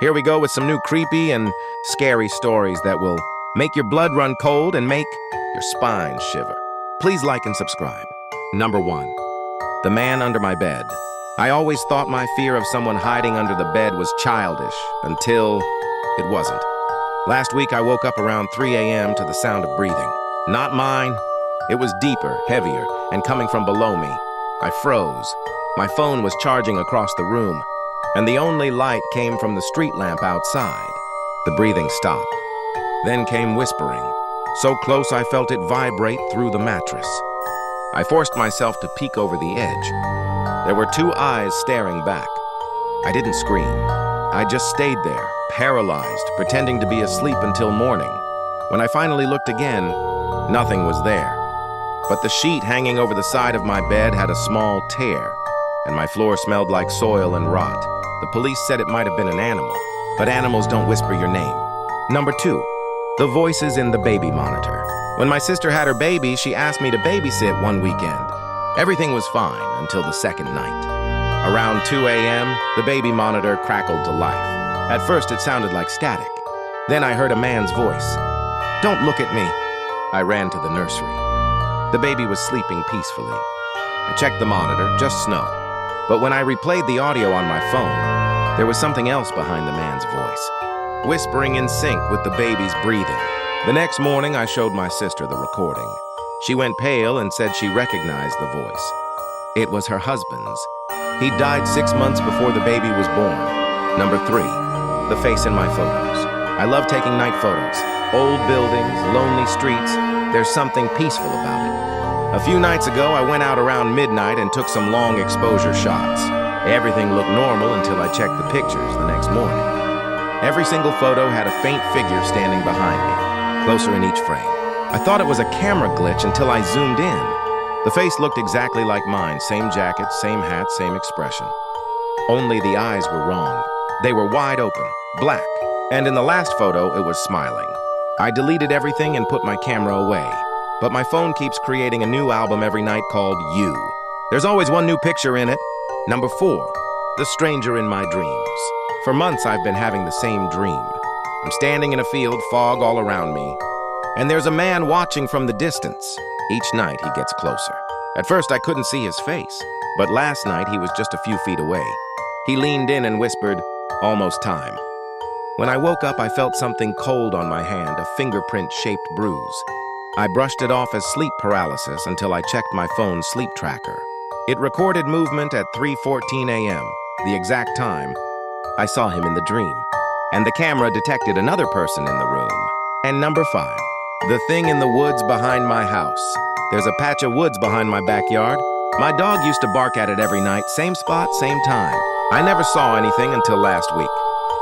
Here we go with some new creepy and scary stories that will make your blood run cold and make your spine shiver. Please like and subscribe. Number 1. The man under my bed. I always thought my fear of someone hiding under the bed was childish until it wasn't. Last week I woke up around 3 a.m. to the sound of breathing. Not mine. It was deeper, heavier, and coming from below me. I froze. My phone was charging across the room, and the only light came from the street lamp outside. The breathing stopped. Then came whispering, so close I felt it vibrate through the mattress. I forced myself to peek over the edge. There were 2 eyes staring back. I didn't scream. I just stayed there, paralyzed, pretending to be asleep until morning. When I finally looked again, nothing was there. But the sheet hanging over the side of my bed had a small tear, and my floor smelled like soil and rot. The police said it might have been an animal, but animals don't whisper your name. Number 2, the voices in the baby monitor. When my sister had her baby, she asked me to babysit one weekend. Everything was fine until the second night. Around 2 a.m., the baby monitor crackled to life. At first, it sounded like static. Then I heard a man's voice. "Don't look at me." I ran to the nursery. The baby was sleeping peacefully. I checked the monitor, just snow. But when I replayed the audio on my phone, there was something else behind the man's voice, whispering in sync with the baby's breathing. The next morning, I showed my sister the recording. She went pale and said she recognized the voice. It was her husband's. He died 6 months before the baby was born. Number 3, the face in my photos. I love taking night photos. Old buildings, lonely streets, there's something peaceful about it. A few nights ago, I went out around midnight and took some long exposure shots. Everything looked normal until I checked the pictures the next morning. Every single photo had a faint figure standing behind me, closer in each frame. I thought it was a camera glitch until I zoomed in. The face looked exactly like mine, same jacket, same hat, same expression. Only the eyes were wrong. They were wide open, black, and in the last photo, it was smiling. I deleted everything and put my camera away. But my phone keeps creating a new album every night called You. There's always one new picture in it. Number 4, the stranger in my dreams. For months, I've been having the same dream. I'm standing in a field, fog all around me, and there's a man watching from the distance. Each night, he gets closer. At first, I couldn't see his face, but last night, he was just a few feet away. He leaned in and whispered, "Almost time." When I woke up, I felt something cold on my hand, a fingerprint-shaped bruise. I brushed it off as sleep paralysis until I checked my phone's sleep tracker. It recorded movement at 3:14 a.m., the exact time I saw him in the dream. And the camera detected another person in the room. And number 5, the thing in the woods behind my house. There's a patch of woods behind my backyard. My dog used to bark at it every night, same spot, same time. I never saw anything until last week.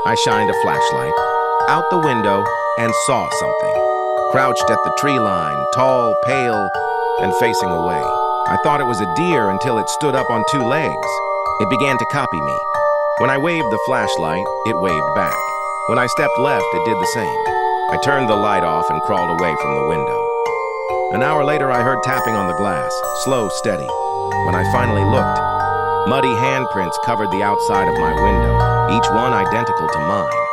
I shined a flashlight out the window and saw something. Crouched at the tree line, tall, pale, and facing away. I thought it was a deer until it stood up on 2 legs. It began to copy me. When I waved the flashlight, it waved back. When I stepped left, it did the same. I turned the light off and crawled away from the window. An hour later, I heard tapping on the glass, slow, steady. When I finally looked, muddy handprints covered the outside of my window, each one identical to mine.